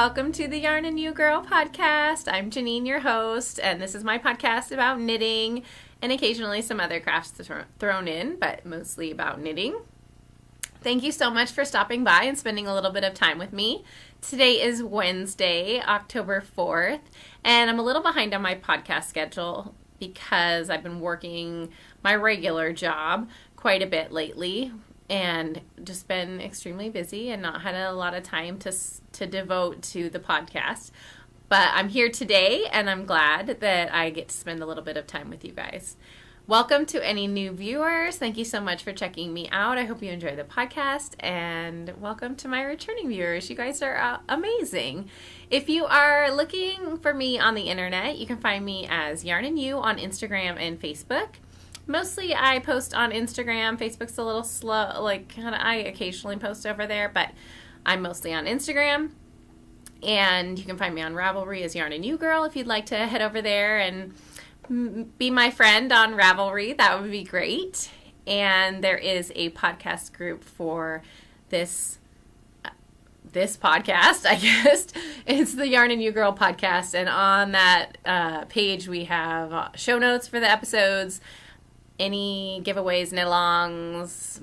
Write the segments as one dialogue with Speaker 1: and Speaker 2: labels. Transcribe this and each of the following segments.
Speaker 1: welcome to the Yarn and You Girl podcast. I'm Janine, your host, and this is my podcast about knitting and occasionally some other crafts thrown in, but mostly about knitting. Thank you so much for stopping by and spending a little bit of time with me. Today is Wednesday, October 4th, and I'm a little behind on my podcast schedule because I've been working my regular job quite a bit lately and just been extremely busy and not had a lot of time to devote to the podcast. But I'm here today, and I'm glad that I get to spend a little bit of time with you guys. Welcome to any new viewers. Thank you so much for checking me out. I hope you enjoy the podcast, and welcome to my returning viewers. You guys are amazing. If you are looking for me on the internet, you can find me as Yarn and You on Instagram and Facebook. Mostly I post on Instagram. Facebook's a little slow, I occasionally post over there, but I'm mostly on Instagram. And you can find me on Ravelry as Yarn and You Girl if you'd like to head over there and be my friend on Ravelry. That would be great. And there is a podcast group for this podcast, I guess. It's the Yarn and You Girl podcast. And on that page, we have show notes for the episodes, any giveaways, knit-alongs,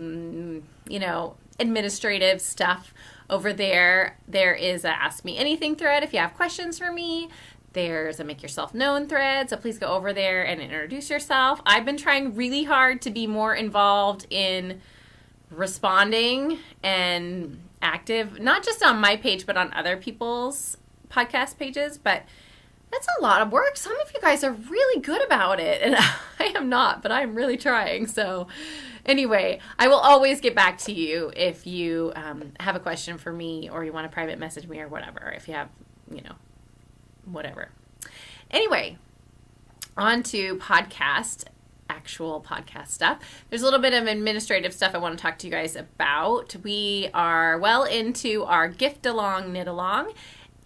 Speaker 1: administrative stuff over there. There is a Ask Me Anything thread if you have questions for me. There's a Make Yourself Known thread, so please go over there and introduce yourself. I've been trying really hard to be more involved in responding and active, not just on my page, but on other people's podcast pages, but that's a lot of work. Some of you guys are really good about it, and I am not, but I'm really trying. So anyway, I will always get back to you if you have a question for me or you want to private message me or whatever, if you have, whatever. Anyway, on to actual podcast stuff. There's a little bit of administrative stuff I want to talk to you guys about. We are well into our gift along, knit along,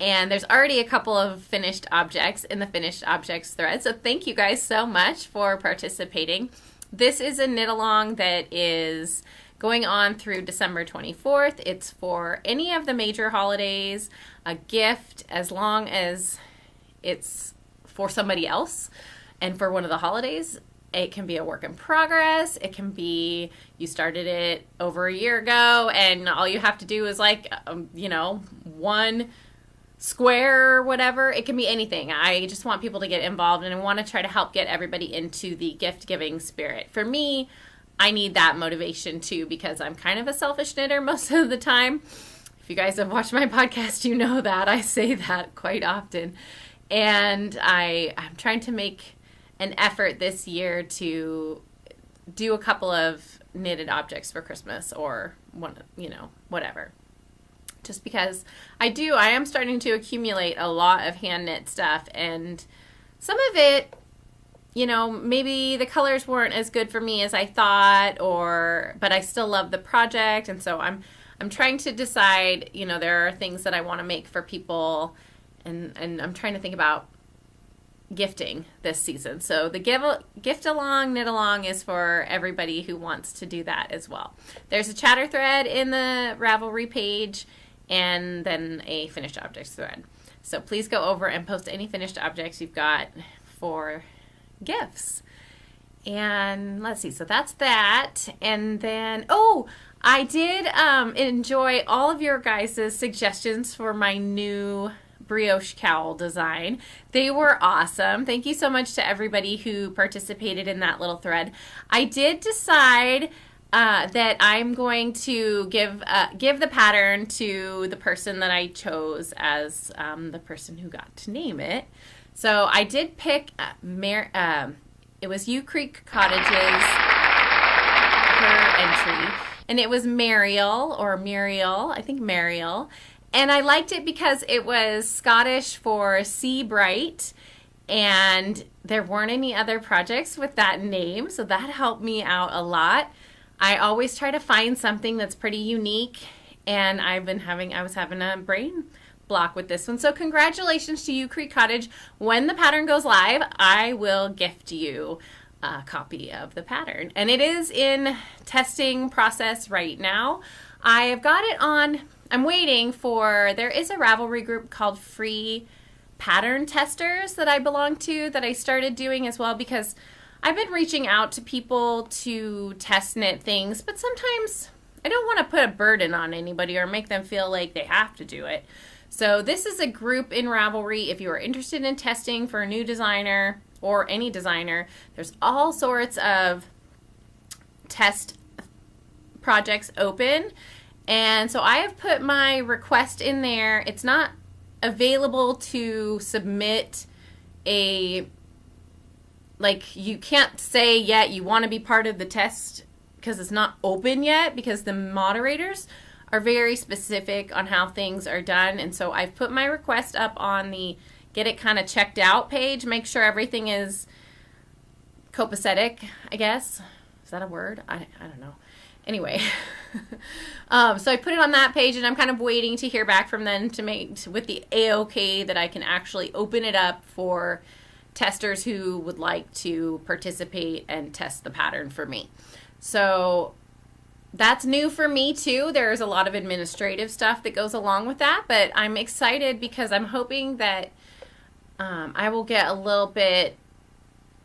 Speaker 1: and there's already a couple of finished objects in the finished objects thread. So thank you guys so much for participating. This is a knit along that is going on through December 24th. It's for any of the major holidays, a gift as long as it's for somebody else and for one of the holidays. It can be a work in progress. It can be you started it over a year ago and all you have to do is one square or whatever. It can be anything. I just want people to get involved, and I want to try to help get everybody into the gift-giving spirit. For me, I need that motivation too, because I'm kind of a selfish knitter most of the time. If you guys have watched my podcast, you know that. I say that quite often. And I'm trying to make an effort this year to do a couple of knitted objects for Christmas or whatever. Just because I am starting to accumulate a lot of hand knit stuff, and some of it, maybe the colors weren't as good for me as I thought, but I still love the project, and so I'm trying to decide, there are things that I want to make for people, and I'm trying to think about gifting this season. So the gift along, knit along is for everybody who wants to do that as well. There's a chatter thread in the Ravelry page, and then a finished objects thread. So please go over and post any finished objects you've got for gifts. And let's see, so that's that. And then, I did enjoy all of your guys' suggestions for my new brioche cowl design. They were awesome. Thank you so much to everybody who participated in that little thread. I did decide that I'm going to give the pattern to the person that I chose as the person who got to name it. So I did pick it was U Creek Cottages, her entry, and it was Mariel, I think Mariel. And I liked it because it was Scottish for Sea Bright, and there weren't any other projects with that name, so that helped me out a lot. I always try to find something that's pretty unique, and I was having a brain block with this one. So congratulations to U Creek Cottage. When the pattern goes live, I will gift you a copy of the pattern. And it is in testing process right now. I have got it on I'm waiting for, there is a Ravelry group called Free Pattern Testers that I belong to that I started doing as well, because I've been reaching out to people to test knit things, but sometimes I don't want to put a burden on anybody or make them feel like they have to do it. So this is a group in Ravelry. If you are interested in testing for a new designer or any designer, there's all sorts of test projects open. And so I have put my request in there. It's not available to submit a, like, you can't say yet you want to be part of the test because it's not open yet, because the moderators are very specific on how things are done. And so I've put my request up on the get it kind of checked out page, make sure everything is copacetic, I guess. Is that a word? I don't know. Anyway, so I put it on that page, and I'm kind of waiting to hear back from them to make with the A-OK that I can actually open it up for testers who would like to participate and test the pattern for me. So that's new for me too. There's a lot of administrative stuff that goes along with that, but I'm excited because I'm hoping that I will get a little bit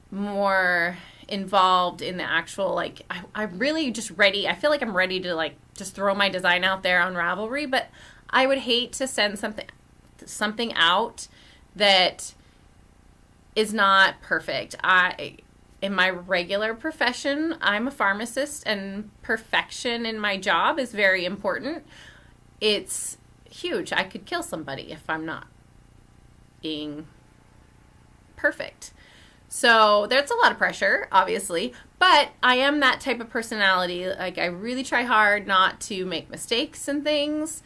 Speaker 1: more involved in the actual, like, I'm really just ready. I feel like I'm ready to, like, just throw my design out there on Ravelry, but I would hate to send something out that is not perfect. In my regular profession, I'm a pharmacist, and perfection in my job is very important. It's huge. I could kill somebody if I'm not being perfect. So there's a lot of pressure, obviously, but I am that type of personality. Like, I really try hard not to make mistakes and things,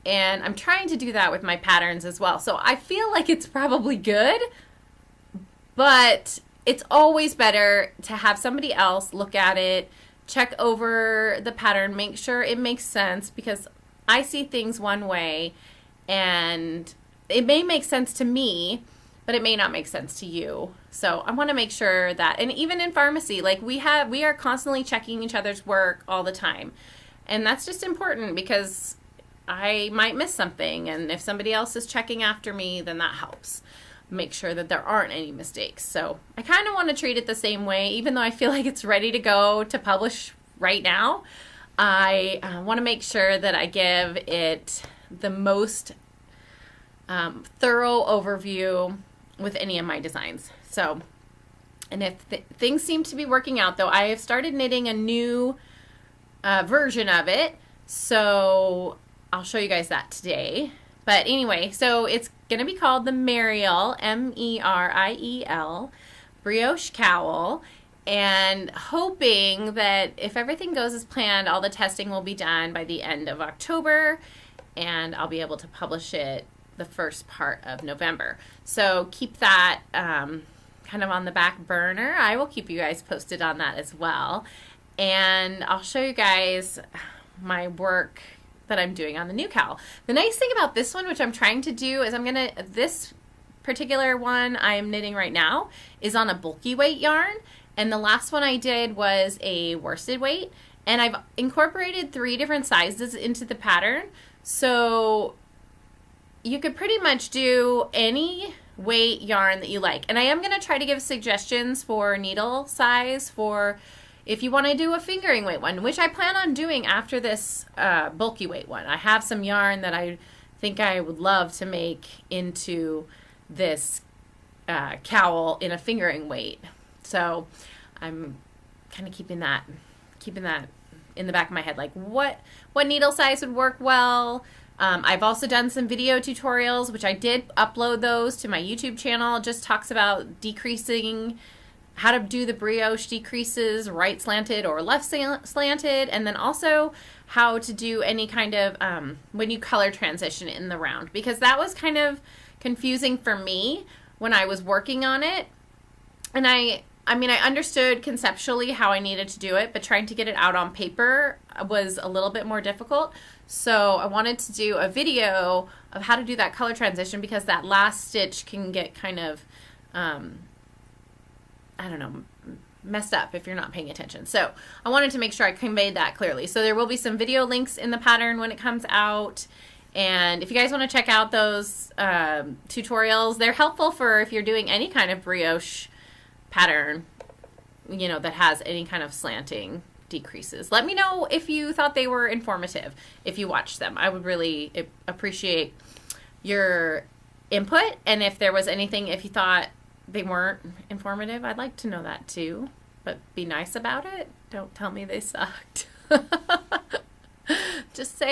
Speaker 1: and I'm trying to do that with my patterns as well. So I feel like it's probably good, but it's always better to have somebody else look at it, check over the pattern, make sure it makes sense, because I see things one way, and it may make sense to me, but it may not make sense to you. So I want to make sure that, and even in pharmacy, like, we are constantly checking each other's work all the time. And that's just important, because I might miss something, and if somebody else is checking after me, then that helps make sure that there aren't any mistakes. So I kind of want to treat it the same way, even though I feel like it's ready to go to publish right now. I want to make sure that I give it the most thorough overview with any of my designs. So, and if things seem to be working out, though, I have started knitting a new version of it, so I'll show you guys that today. But anyway, so it's going to be called the Meriel, M-E-R-I-E-L, brioche cowl, and hoping that if everything goes as planned, all the testing will be done by the end of October, and I'll be able to publish it the first part of November. So keep that kind of on the back burner. I will keep you guys posted on that as well. And I'll show you guys my work that I'm doing on the new cowl. The nice thing about this one, which I'm trying to do, is this particular one I am knitting right now is on a bulky weight yarn. And the last one I did was a worsted weight. And I've incorporated 3 different sizes into the pattern. So you could pretty much do any weight yarn that you like. And I am going to try to give suggestions for needle size for if you want to do a fingering weight one, which I plan on doing after this bulky weight one. I have some yarn that I think I would love to make into this cowl in a fingering weight. So I'm kind of keeping that in the back of my head, like what needle size would work well. I've also done some video tutorials, which I did upload those to my YouTube channel. It just talks about decreasing, how to do the brioche decreases, right slanted or left slanted, and then also how to do any kind of, when you color transition in the round, because that was kind of confusing for me when I was working on it. And I understood conceptually how I needed to do it, but trying to get it out on paper was a little bit more difficult. So I wanted to do a video of how to do that color transition, because that last stitch can get kind of, I don't know, messed up if you're not paying attention. So I wanted to make sure I conveyed that clearly. So there will be some video links in the pattern when it comes out. And if you guys want to check out those tutorials, they're helpful for if you're doing any kind of brioche pattern, you know, that has any kind of slanting decreases. Let me know if you thought they were informative if you watched them. I would really appreciate your input. And if there was anything, if you thought they weren't informative, I'd like to know that too. But be nice about it. Don't tell me they sucked. Just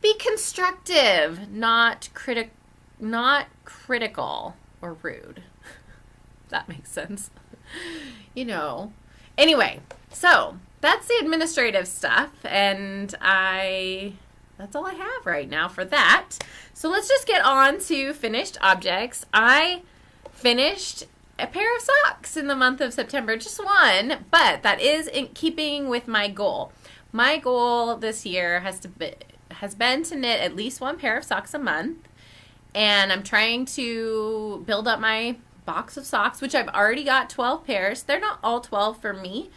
Speaker 1: be constructive, not critical or rude. If that makes sense. You know. Anyway, so that's the administrative stuff, and that's all I have right now for that. So let's just get on to finished objects. I finished a pair of socks in the month of September, just one, but that is in keeping with my goal. My goal this year has been to knit at least one pair of socks a month, and I'm trying to build up my box of socks, which I've already got 12 pairs. They're not all 12 for me,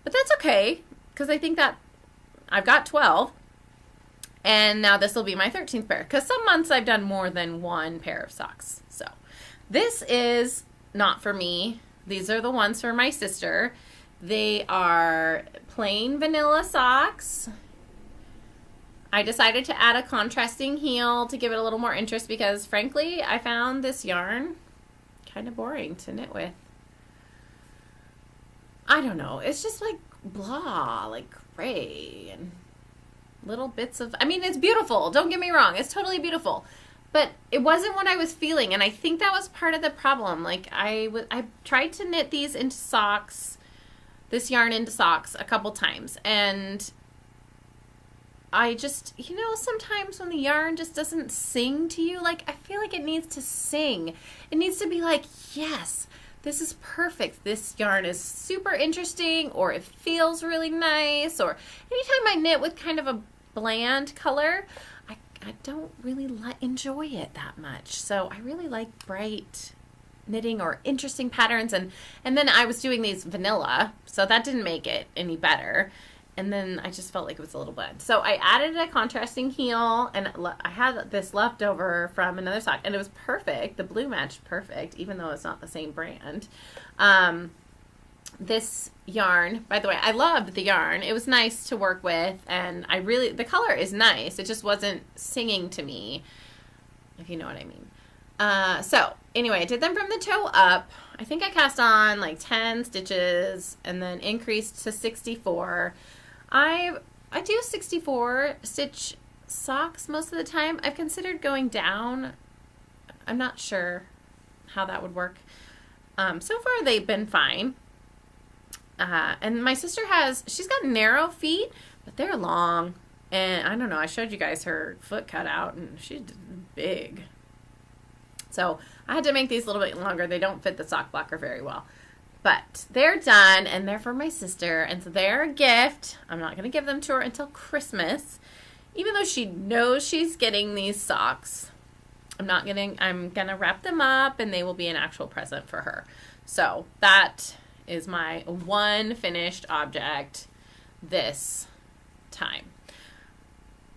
Speaker 1: but that's okay, because I think that I've got 12, and now this will be my 13th pair, because some months I've done more than one pair of socks. So this is not for me. These are the ones for my sister. They are plain vanilla socks. I decided to add a contrasting heel to give it a little more interest because, frankly, I found this yarn kind of boring to knit with. I don't know. It's just like blah, like gray and little bits of, I mean, it's beautiful. Don't get me wrong. It's totally beautiful. But it wasn't what I was feeling, and I think that was part of the problem. Like, I tried to knit these into socks, this yarn into socks a couple times, and I just, you know, sometimes when the yarn just doesn't sing to you, like, I feel like it needs to sing. It needs to be like, yes, this is perfect. This yarn is super interesting, or it feels really nice, or anytime I knit with kind of a bland color, I don't really enjoy it that much. So I really like bright knitting or interesting patterns. And then I was doing these vanilla, so that didn't make it any better. And then I just felt like it was a little bland. So I added a contrasting heel, and I had this left over from another sock, and it was perfect. The blue matched perfect, even though it's not the same brand. This yarn, by the way, I loved the yarn. It was nice to work with, and the color is nice. It just wasn't singing to me, if you know what I mean. So anyway, I did them from the toe up. I think I cast on like 10 stitches and then increased to 64. I do 64 stitch socks most of the time. I've considered going down. I'm not sure how that would work. So far they've been fine. And my sister she's got narrow feet, but they're long. And I don't know, I showed you guys her foot cut out, and she's big. So I had to make these a little bit longer. They don't fit the sock blocker very well. But they're done, and they're for my sister, and so they're a gift. I'm not going to give them to her until Christmas, even though she knows she's getting these socks. I'm going to wrap them up, and they will be an actual present for her. So that is my one finished object this time.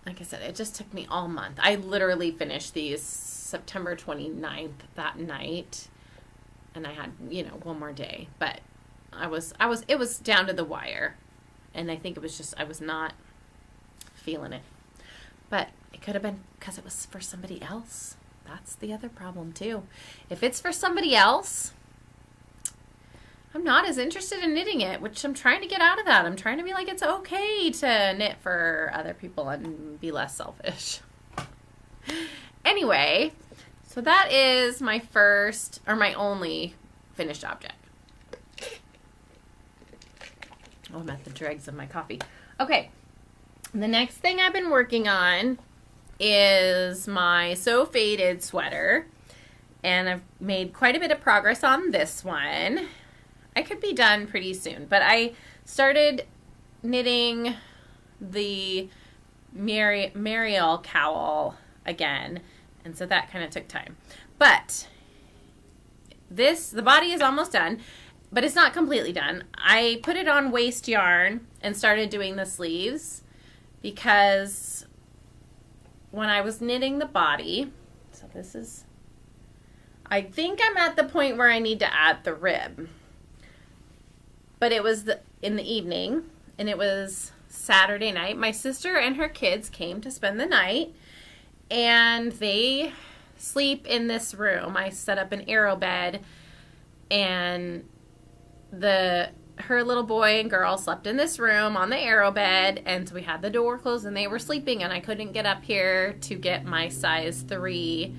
Speaker 1: Like I said, it just took me all month. I literally finished these September 29th that night, and I had, one more day, but it was down to the wire, and I think it was just, I was not feeling it, but it could have been because it was for somebody else. That's the other problem too. If it's for somebody else, I'm not as interested in knitting it, which I'm trying to get out of that. I'm trying to be like, it's okay to knit for other people and be less selfish. Anyway, so that is my first, or my only finished object. Oh, I'm at the dregs of my coffee. Okay, the next thing I've been working on is my So Faded sweater, and I've made quite a bit of progress on this one. I could be done pretty soon, but I started knitting the Mariel cowl again, and so that kind of took time. But the body is almost done. but it's not completely done. I put it on waste yarn and started doing the sleeves because when I was knitting the body, so this is, I think I'm at the point where I need to add the rib. But it was in the evening, and it was Saturday night. My sister and her kids came to spend the night, and they sleep in this room. I set up an arrow bed, and her little boy and girl slept in this room on the arrow bed, and so we had the door closed, and they were sleeping, and I couldn't get up here to get my size 3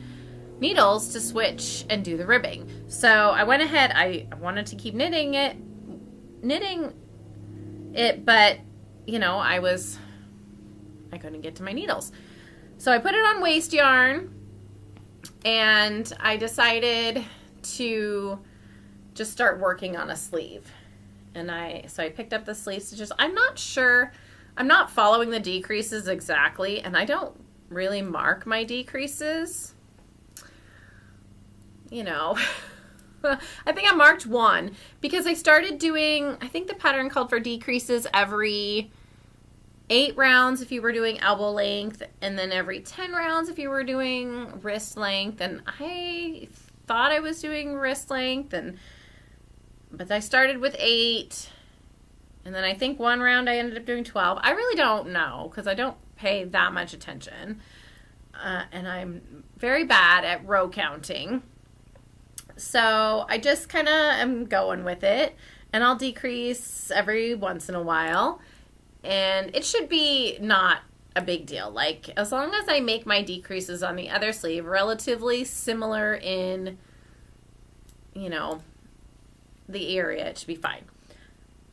Speaker 1: needles to switch and do the ribbing. So I went ahead. I wanted to keep knitting it, but you know, I couldn't get to my needles. So I put it on waste yarn, and I decided to just start working on a sleeve. And so I picked up the sleeve stitches. I'm not sure, I'm not following the decreases exactly, and I don't really mark my decreases. You know, I think I marked 1 because I started doing, I think the pattern called for decreases every 8 rounds if you were doing elbow length, and then every 10 rounds if you were doing wrist length. And I thought I was doing wrist length, but I started with 8, and then I think 1 round I ended up doing 12. I really don't know because I don't pay that much attention, and I'm very bad at row counting. So I just kind of am going with it, and I'll decrease every once in a while, and it should be not a big deal. Like, as long as I make my decreases on the other sleeve relatively similar in, you know, the area, it should be fine.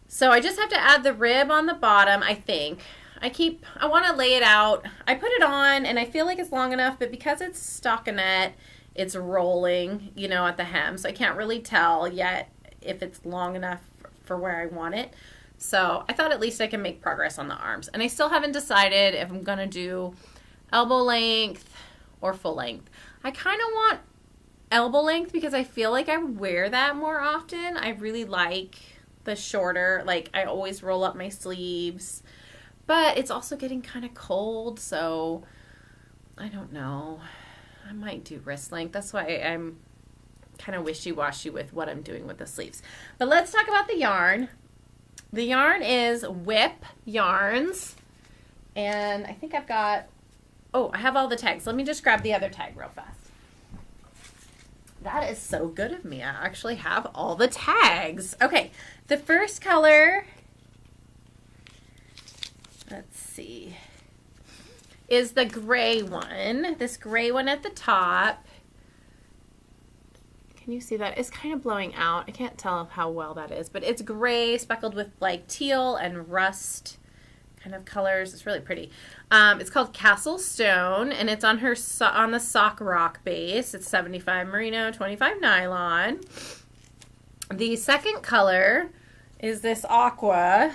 Speaker 1: So I just have to add the rib on the bottom, I think. I want to lay it out. I put it on, and I feel like it's long enough, but because it's stockinette, it's rolling, you know, at the hem, so I can't really tell yet if it's long enough for where I want it. So I thought at least I can make progress on the arms. And I still haven't decided if I'm going to do elbow length or full length. I kind of want elbow length because I feel like I wear that more often. I really like the shorter, like I always roll up my sleeves. But it's also getting kind of cold, so I don't know. I might do wrist length. That's why I'm kind of wishy-washy with what I'm doing with the sleeves. But let's talk about the yarn. The yarn is Whip Yarns. And I think I've got, I have all the tags. Let me just grab the other tag real fast. That is so good of me. I actually have all the tags. Okay, the first color, let's see, is the gray one. This gray one at the top. Can you see that? It's kind of blowing out. I can't tell how well that is, but it's gray speckled with like teal and rust kind of colors. It's really pretty. It's called Castle Stone, and it's on on the Sock Rock base. It's 75 merino, 25 nylon. The second color is this aqua,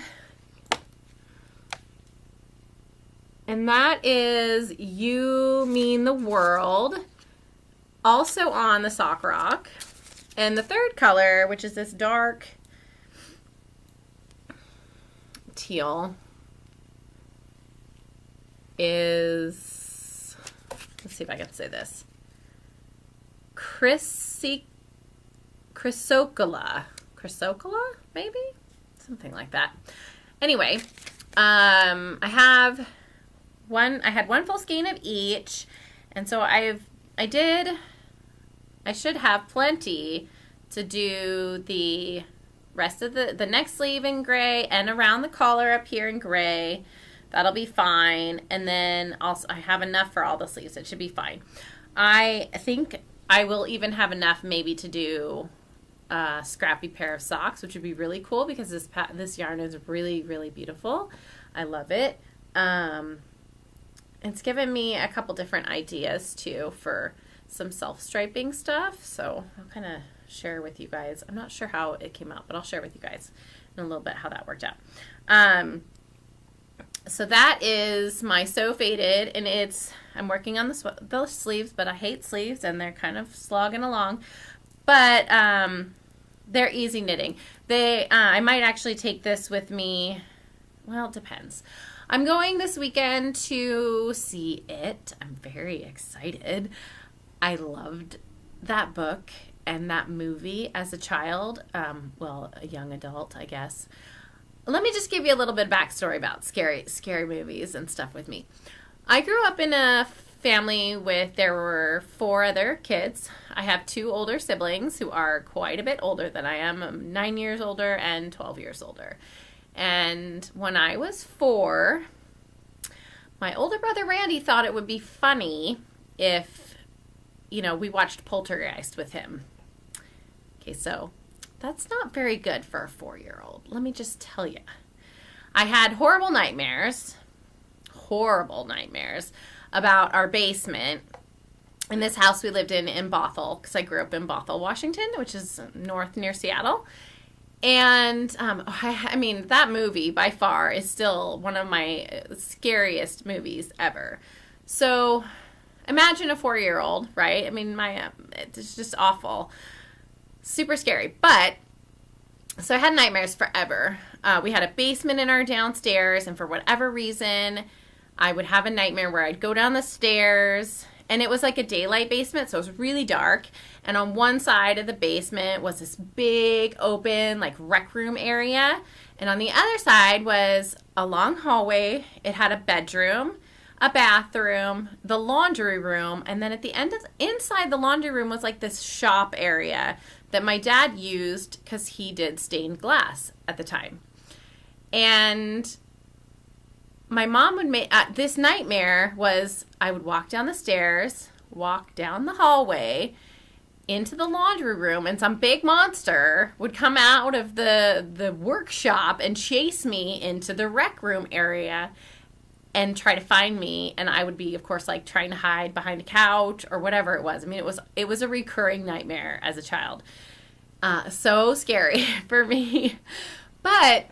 Speaker 1: and that is You Mean the World, also on the Sock Rock. And the third color, which is this dark teal, is, let's see if I can say this, Chrysocolla, maybe? Something like that. Anyway, I had one full skein of each, and so I should have plenty to do the rest of the next sleeve in gray and around the collar up here in gray. That'll be fine. And then also I have enough for all the sleeves. It should be fine. I think I will even have enough maybe to do a scrappy pair of socks, which would be really cool because this yarn is really, really beautiful. I love it. It's given me a couple different ideas too for some self-striping stuff, so I'll kind of share with you guys. I'm not sure how it came out, but I'll share with you guys in a little bit how that worked out. So that is my Sew Faded, and I'm working on the sleeves, but I hate sleeves, and they're kind of slogging along. But They're easy knitting. I might actually take this with me. Well, it depends. I'm going this weekend to see it. I'm very excited. I loved that book and that movie as a child. Well, a young adult, I guess. Let me just give you a little bit of backstory about scary movies and stuff with me. I grew up in a family there were 4 other kids. I have 2 older siblings who are quite a bit older than I am. I'm 9 years older and 12 years older. And when I was 4, my older brother Randy thought it would be funny if, we watched Poltergeist with him. Okay, so that's not very good for a 4-year-old. Let me just tell you. I had horrible nightmares about our basement in this house we lived in Bothell, because I grew up in Bothell, Washington, which is north near Seattle. And that movie by far is still one of my scariest movies ever. So imagine a 4-year-old, right? It's just awful. Super scary. But so I had nightmares forever. We had a basement in our downstairs, and for whatever reason, I would have a nightmare where I'd go down the stairs, and it was like a daylight basement, so it was really dark. And on one side of the basement was this big open like rec room area, and on the other side was a long hallway. It had a bedroom, a bathroom, the laundry room, and then at the end inside the laundry room was like this shop area that my dad used because he did stained glass at the time. And my mom would make this nightmare was I would walk down the stairs, walk down the hallway into the laundry room, and some big monster would come out of the workshop and chase me into the rec room area and try to find me. And I would be, of course, like trying to hide behind a couch or whatever it was. It was a recurring nightmare as a child. So scary for me. But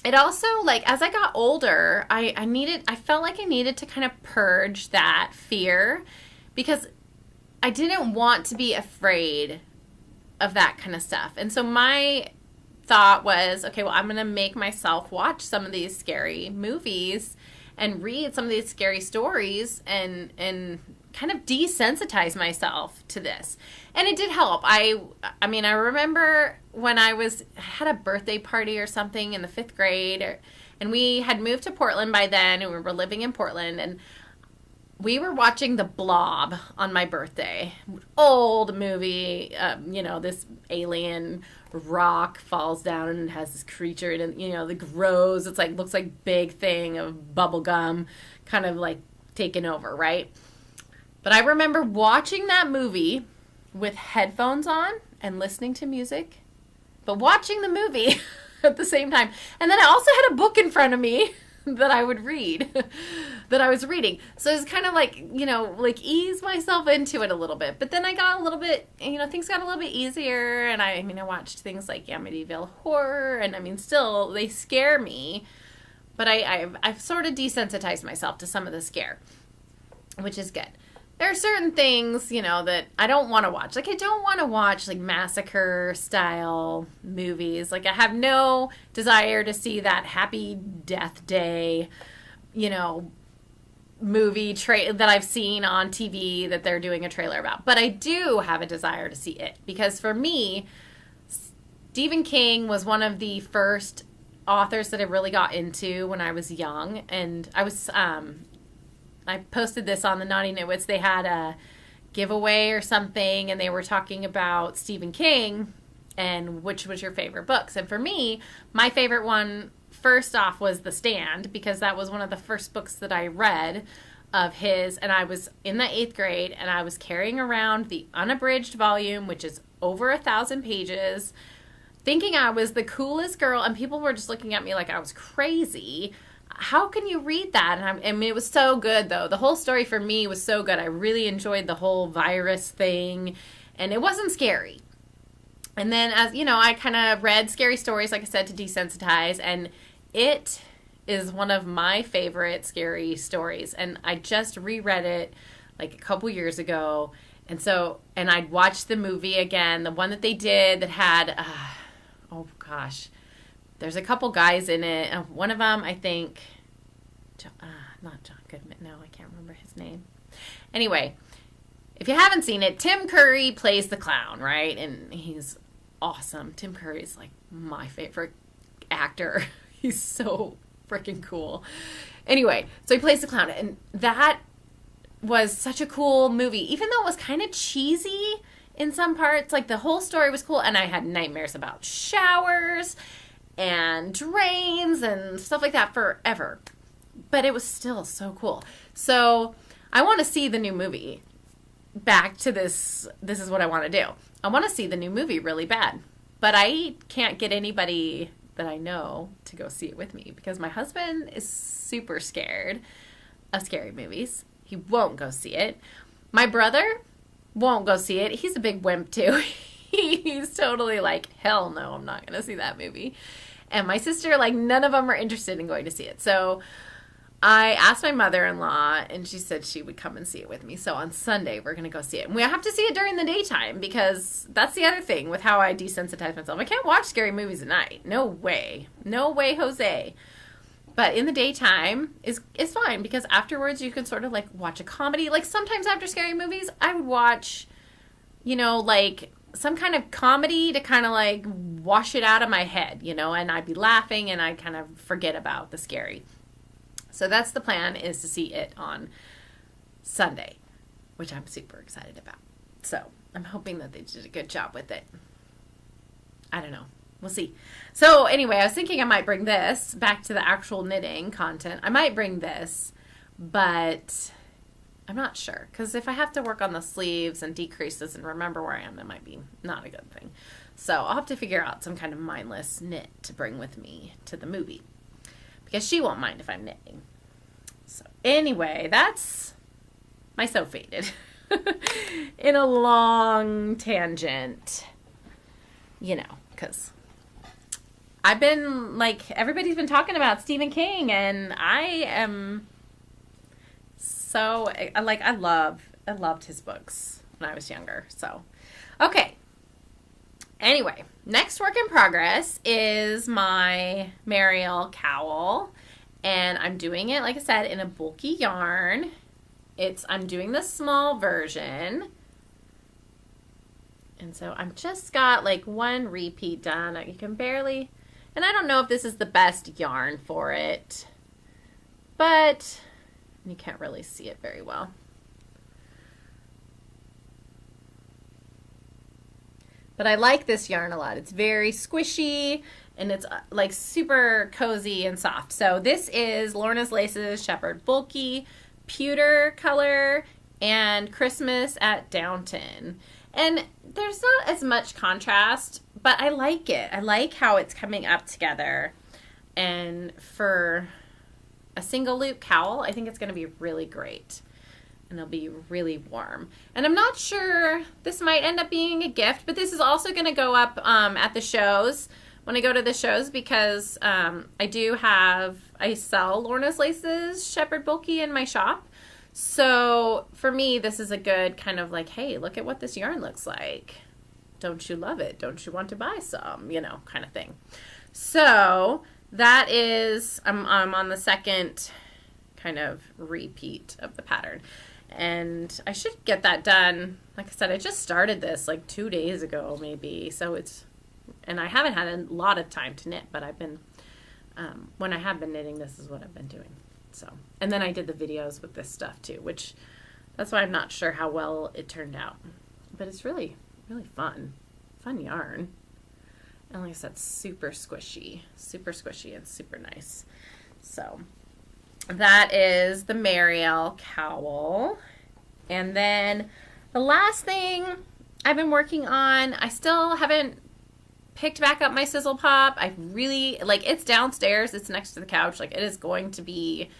Speaker 1: it also, like, as I got older, I felt like I needed to kind of purge that fear, because I didn't want to be afraid of that kind of stuff. And so my thought was, okay, well, I'm going to make myself watch some of these scary movies and read some of these scary stories and kind of desensitize myself to this. And it did help. I remember when I had a birthday party or something in the 5th grade, and we had moved to Portland by then, and we were living in Portland, and we were watching The Blob on my birthday. Old movie, this alien rock falls down and has this creature, and that grows. It's like, looks like big thing of bubble gum kind of like taken over, right? But I remember watching that movie with headphones on and listening to music, but watching the movie at the same time. And then I also had a book in front of me that I would read, that I was reading. So it was kind of like, ease myself into it a little bit. But then I got a little bit, things got a little bit easier. And I watched things like Amityville Horror. And still, they scare me. But I've sort of desensitized myself to some of the scare, which is good. There are certain things, that I don't want to watch. Like, I don't want to watch, like, massacre-style movies. Like, I have no desire to see that Happy Death Day, movie that I've seen on TV that they're doing a trailer about. But I do have a desire to see it. Because for me, Stephen King was one of the first authors that I really got into when I was young. And I was... I posted this on the Naughty Nitwits. They had a giveaway or something, and they were talking about Stephen King and which was your favorite books. And for me, my favorite one, first off, was The Stand, because that was one of the first books that I read of his, and I was in the 8th grade, and I was carrying around the unabridged volume, which is over 1,000 pages, thinking I was the coolest girl, and people were just looking at me like I was crazy. How can you read that? And it was so good, though. The whole story for me was so good. I really enjoyed the whole virus thing, and it wasn't scary. And then, as you know, I kind of read scary stories, like I said, to desensitize, and it is one of my favorite scary stories. And I just reread it like a couple years ago, And I'd watch the movie again, the one that they did that had, oh gosh, there's a couple guys in it. One of them, I think, not John Goodman. No, I can't remember his name. Anyway, if you haven't seen it, Tim Curry plays the clown, right? And he's awesome. Tim Curry's like my favorite actor. He's so freaking cool. Anyway, so he plays the clown, and that was such a cool movie, even though it was kind of cheesy in some parts. Like, the whole story was cool, and I had nightmares about showers and drains and stuff like that forever. But it was still so cool. So I want to see the new movie. Back to this is what I want to do. I want to see the new movie really bad. But I can't get anybody that I know to go see it with me because my husband is super scared of scary movies. He won't go see it. My brother won't go see it. He's a big wimp too. He's totally like, hell no, I'm not going to see that movie. And my sister, like, none of them are interested in going to see it. So I asked my mother-in-law, and she said she would come and see it with me. So on Sunday, we're going to go see it. And we have to see it during the daytime because that's the other thing with how I desensitize myself. I can't watch scary movies at night. No way. No way, Jose. But in the daytime is fine because afterwards you can sort of, like, watch a comedy. Like, sometimes after scary movies, I would watch, you know, like, some kind of comedy to kind of, like, wash it out of my head, you know, and I'd be laughing and I'd kind of forget about the scary. So that's the plan, is to see it on Sunday, which I'm super excited about. So I'm hoping that they did a good job with it. I don't know. We'll see. So anyway, I was thinking I might bring this back to the actual knitting content. I might bring this, but I'm not sure. Because if I have to work on the sleeves and decreases and remember where I am, it might be not a good thing. So I'll have to figure out some kind of mindless knit to bring with me to the movie. Because she won't mind if I'm knitting. So anyway, that's my So Fated. In a long tangent. You know, because I've been, like, everybody's been talking about Stephen King, and I am so, like, I loved his books when I was younger. So, okay. Anyway, next work in progress is my Mariel cowl, and I'm doing it, like I said, in a bulky yarn. I'm doing the small version, and so I've just got like one repeat done. You can barely, and I don't know if this is the best yarn for it, but you can't really see it very well. But I like this yarn a lot. It's very squishy, and it's like super cozy and soft. So this is Lorna's Laces Shepherd Bulky, pewter color, and Christmas at Downton. And there's not as much contrast, but I like it. I like how it's coming up together. And for a single loop cowl, I think it's going to be really great. And it'll be really warm. And I'm not sure, this might end up being a gift, but this is also going to go up at the shows, when I go to the shows, because I sell Lorna's Laces Shepherd Bulky in my shop. So for me, this is a good kind of like, hey, look at what this yarn looks like. Don't you love it? Don't you want to buy some? You know, kind of thing. So that is, I'm on the second kind of repeat of the pattern. And I should get that done. Like I said, I just started this like 2 days ago, maybe. So and I haven't had a lot of time to knit, but I've been, when I have been knitting, this is what I've been doing. So, and then I did the videos with this stuff too, which that's why I'm not sure how well it turned out. But it's really, really fun yarn. And like I said, super squishy and super nice. So that is the Mariel cowl. And then the last thing I've been working on, I still haven't picked back up my Sizzle Pop. I really, like, it's downstairs. It's next to the couch. Like, it is going to be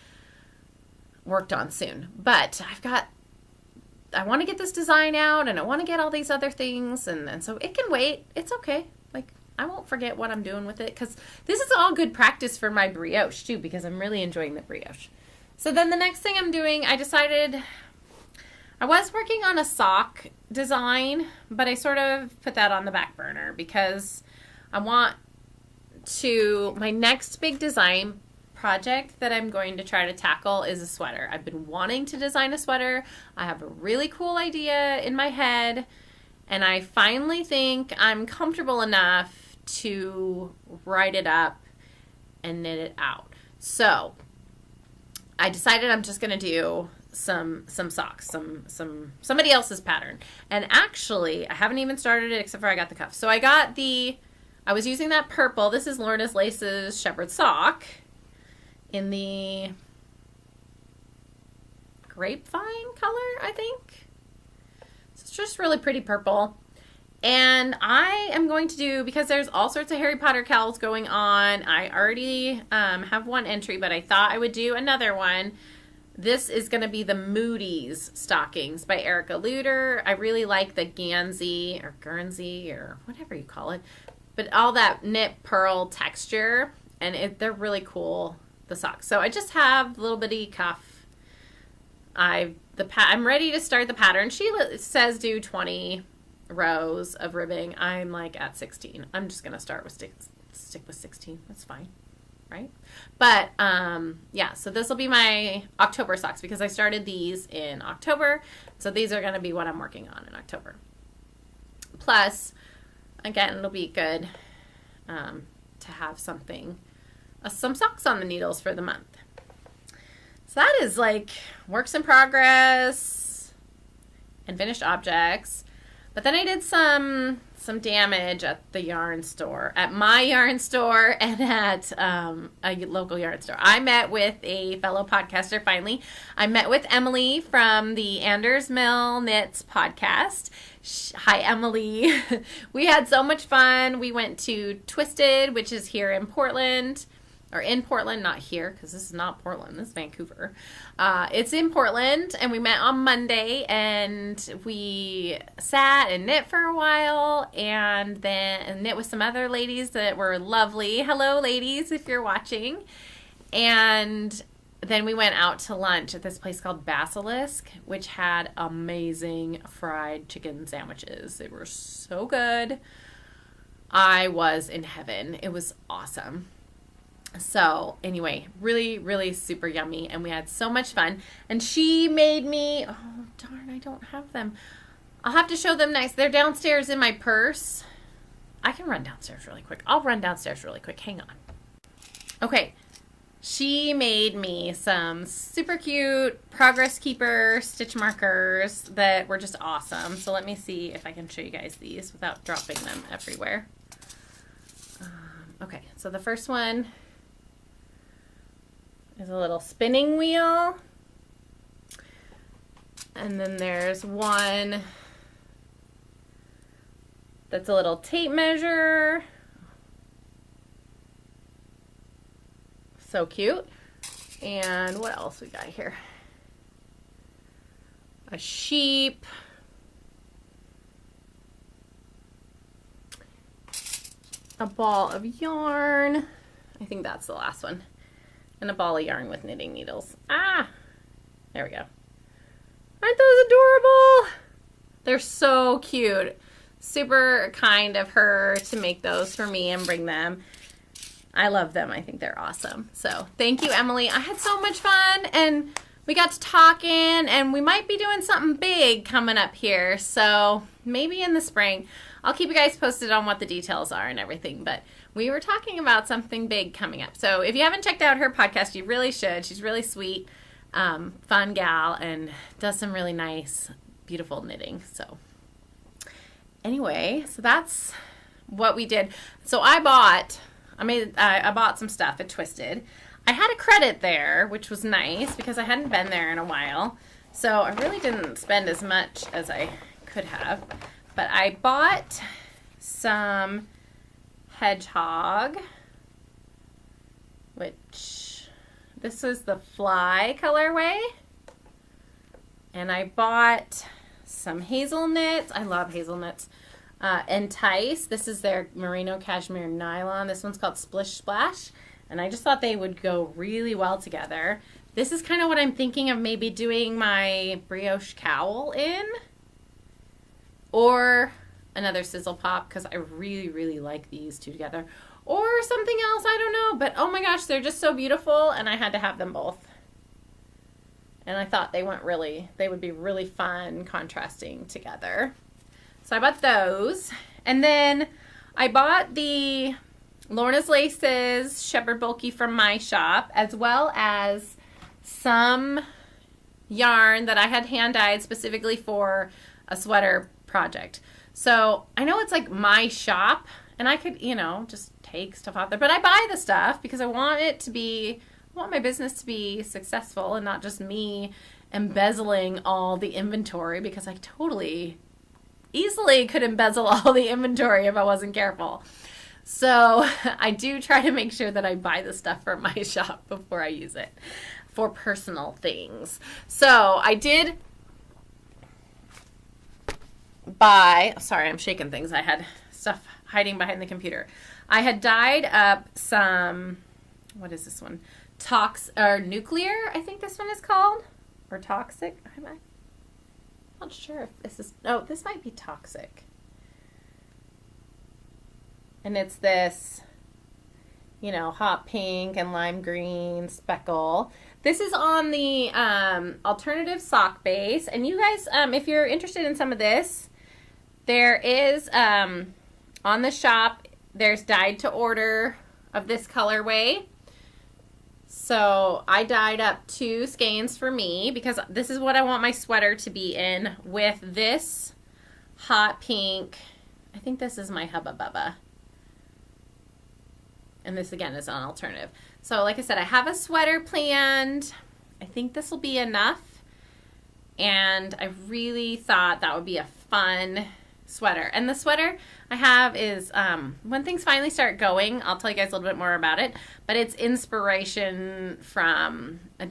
Speaker 1: worked on soon. But I want to get this design out, and I want to get all these other things. And so it can wait. It's okay. Like, I won't forget what I'm doing with it, because this is all good practice for my brioche too, because I'm really enjoying the brioche. So then the next thing I'm doing, I decided I was working on a sock design, but I sort of put that on the back burner because I want to, my next big design project that I'm going to try to tackle is a sweater. I've been wanting to design a sweater. I have a really cool idea in my head, and I finally think I'm comfortable enough to write it up and knit it out. So I decided I'm just going to do some socks, somebody else's pattern. And actually, I haven't even started it except for I got the cuff. So I was using that purple. This is Lorna's Laces Shepherd Sock in the grapevine color, I think. So it's just really pretty purple. And I am going to do, because there's all sorts of Harry Potter cowls going on, I already have one entry, but I thought I would do another one. This is going to be the Moody's stockings by Erica Luder. I really like the Guernsey or Guernsey or whatever you call it, but all that knit pearl texture, and they're really cool, the socks. So I just have a little bitty cuff. I'm ready to start the pattern. She says do 20 rows of ribbing. I'm like at 16. I'm just gonna start with stick with 16. That's fine, right? But yeah, so this will be my October socks because I started these in October, so these are gonna be what I'm working on in October. Plus, again, it'll be good to have some socks on the needles for the month. So that is like works in progress and finished objects. But then I did some damage at the yarn store, at my yarn store and at a local yarn store. I met with a fellow podcaster finally. I met with Emily from the Anders Mill Knits podcast. Hi, Emily. We had so much fun. We went to Twisted, which is here in Portland. Or in Portland, not here, because this is not Portland. This is Vancouver. It's in Portland, and we met on Monday, and we sat and knit for a while, and then knit with some other ladies that were lovely. Hello, ladies, if you're watching. And then we went out to lunch at this place called Basilisk, which had amazing fried chicken sandwiches. They were so good. I was in heaven. It was awesome. So anyway, really, really super yummy, and we had so much fun. And she made me, oh darn, I don't have them. I'll have to show them next. They're downstairs in my purse. I can run downstairs really quick. I'll run downstairs really quick. Hang on. Okay. She made me some super cute Progress Keeper stitch markers that were just awesome. So let me see if I can show you guys these without dropping them everywhere. Okay, so the first one is a little spinning wheel. And then there's one that's a little tape measure. So cute. And what else we got here? A sheep. A ball of yarn. I think that's the last one. And a ball of yarn with knitting needles. Ah! There we go. Aren't those adorable? They're so cute. Super kind of her to make those for me and bring them. I love them. I think they're awesome. So thank you, Emily. I had so much fun, and we got to talking, and we might be doing something big coming up here. So maybe in the spring. I'll keep you guys posted on what the details are and everything, but we were talking about something big coming up. So if you haven't checked out her podcast, you really should. She's really sweet, fun gal, and does some really nice, beautiful knitting. So anyway, so that's what we did. So I bought some stuff at Twisted. I had a credit there, which was nice because I hadn't been there in a while. So I really didn't spend as much as I could have. But I bought some hedgehog, which this is the fly colorway. And I bought some hazelnuts. I love hazelnuts. Entice. This is their merino cashmere nylon. This one's called Splish Splash. And I just thought they would go really well together. This is kind of what I'm thinking of maybe doing my brioche cowl in. Or another sizzle pop, because I really, really like these two together. Or something else, I don't know. But oh my gosh, they're just so beautiful, and I had to have them both. And I thought they would be really fun contrasting together. So I bought those. And then I bought the Lorna's Laces Shepherd Bulky from my shop, as well as some yarn that I had hand dyed specifically for a sweater project. So I know it's like my shop, and I could, just take stuff off there, but I buy the stuff because I want my business to be successful and not just me embezzling all the inventory, because I totally easily could embezzle all the inventory if I wasn't careful. So I do try to make sure that I buy the stuff for my shop before I use it for personal things. So I did buy, sorry, I'm shaking things. I had stuff hiding behind the computer. I had dyed up some, what is this one? Nuclear, I think this one is called, or toxic. I'm not sure if this is, this might be toxic. And it's this, hot pink and lime green speckle. This is on the alternative sock base. And you guys, if you're interested in some of this, there is, on the shop, there's dyed to order of this colorway. So I dyed up 2 skeins for me because this is what I want my sweater to be in, with this hot pink. I think this is my Hubba Bubba. And this again is on alternative. So like I said, I have a sweater planned. I think this will be enough. And I really thought that would be a fun sweater. And the sweater I have is, when things finally start going, I'll tell you guys a little bit more about it, but it's inspiration from a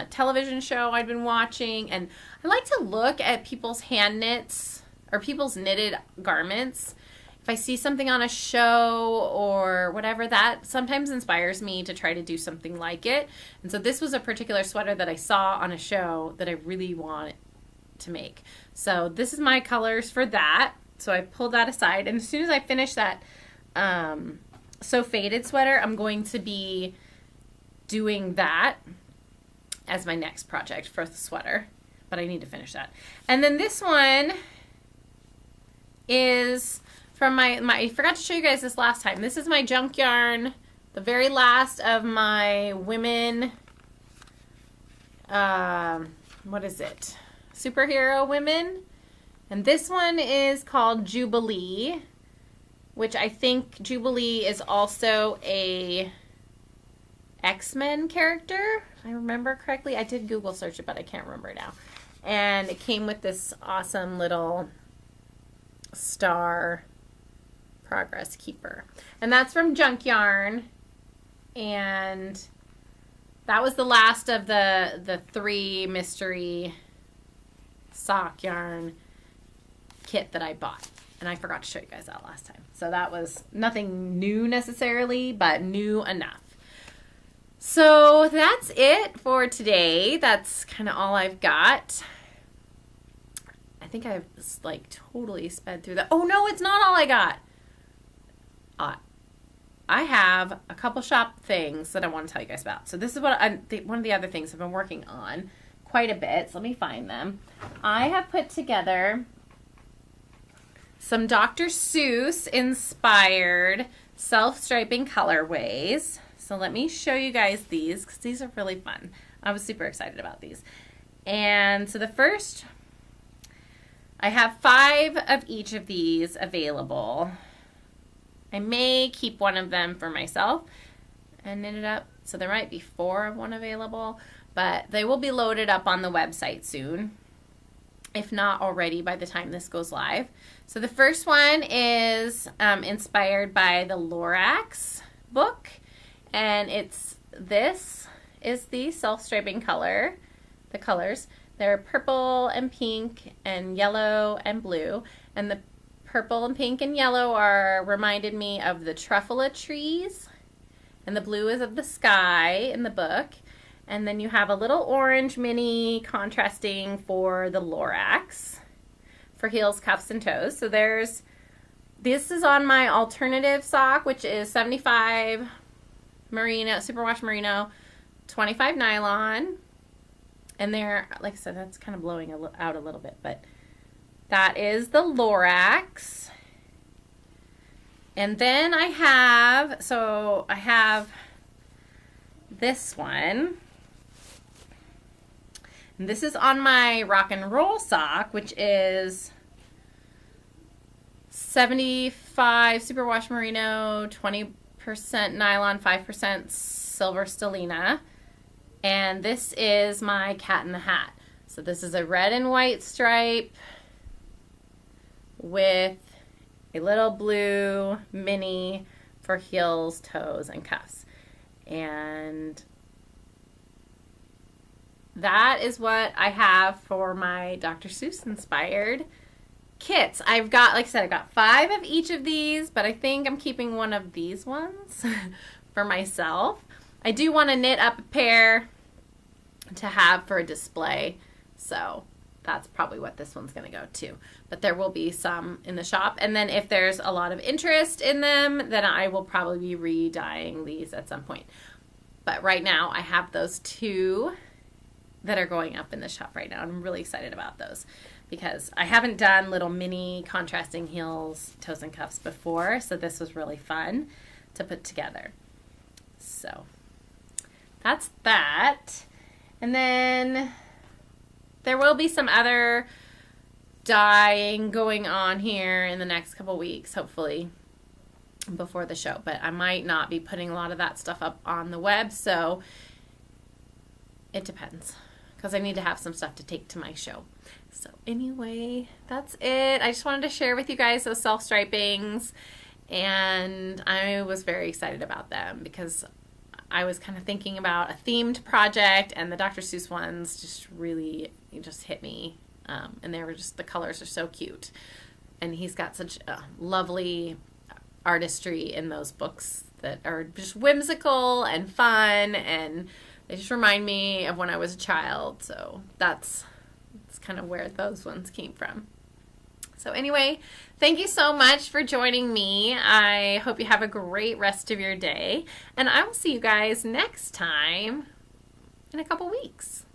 Speaker 1: television show I've been watching. And I like to look at people's hand knits or people's knitted garments. If I see something on a show or whatever, that sometimes inspires me to try to do something like it. And so this was a particular sweater that I saw on a show that I really want to make. So this is my colors for that. So I pulled that aside. And as soon as I finish that So Faded sweater, I'm going to be doing that as my next project for the sweater. But I need to finish that. And then this one is from my I forgot to show you guys this last time. This is my junk yarn, the very last of my women, what is it? Superhero women. And this one is called Jubilee, which I think Jubilee is also a X-Men character, if I remember correctly. I did Google search it, but I can't remember now. And it came with this awesome little star progress keeper. And that's from Junk Yarn. And that was the last of the 3 mystery sock yarn kit that I bought. And I forgot to show you guys that last time. So that was nothing new necessarily, but new enough. So that's it for today. That's kind of all I've got. I think I've like totally sped through that. Oh no, it's not all I got. I have a couple shop things that I want to tell you guys about. So this is what one of the other things I've been working on quite a bit. So let me find them. I have put together some Dr. Seuss inspired self-striping colorways. So let me show you guys these because these are really fun. I was super excited about these. And so the first, I have 5 of each of these available. I may keep one of them for myself and knit it up. So there might be 4 of one available, but they will be loaded up on the website soon, if not already by the time this goes live. So the first one is inspired by the Lorax book, and this is the self-striping color, the colors. They're purple and pink and yellow and blue, and the purple and pink and yellow reminded me of the truffula trees, and the blue is of the sky in the book. And then you have a little orange mini contrasting for the Lorax for heels, cuffs, and toes. So this is on my alternative sock, which is 75 merino, superwash merino, 25 nylon. And there, like I said, that's kind of blowing out a little bit, but that is the Lorax. And then I have this one. And this is on my rock and roll sock, which is 75 superwash merino, 20% nylon, 5% silver stellina. And this is my Cat in the Hat. So this is a red and white stripe with a little blue mini for heels, toes, and cuffs. And that is what I have for my Dr. Seuss inspired kits. I've got, like I said, I've got 5 of each of these, but I think I'm keeping one of these ones for myself. I do want to knit up a pair to have for a display, so that's probably what this one's going to go to. But there will be some in the shop, and then if there's a lot of interest in them, then I will probably be re-dyeing these at some point. But right now, I have those 2 that are going up in the shop right now. I'm really excited about those because I haven't done little mini contrasting heels, toes, and cuffs before, so this was really fun to put together. So that's that. And then there will be some other dyeing going on here in the next couple weeks, hopefully, before the show. But I might not be putting a lot of that stuff up on the web, so it depends, because I need to have some stuff to take to my show. So anyway, that's it. I just wanted to share with you guys those self-stripings, and I was very excited about them because I was kind of thinking about a themed project, and the Dr. Seuss ones just really hit me. And they were just, the colors are so cute. And he's got such a lovely artistry in those books that are just whimsical and fun, and they just remind me of when I was a child. So that's kind of where those ones came from. So anyway, thank you so much for joining me. I hope you have a great rest of your day, and I will see you guys next time in a couple weeks.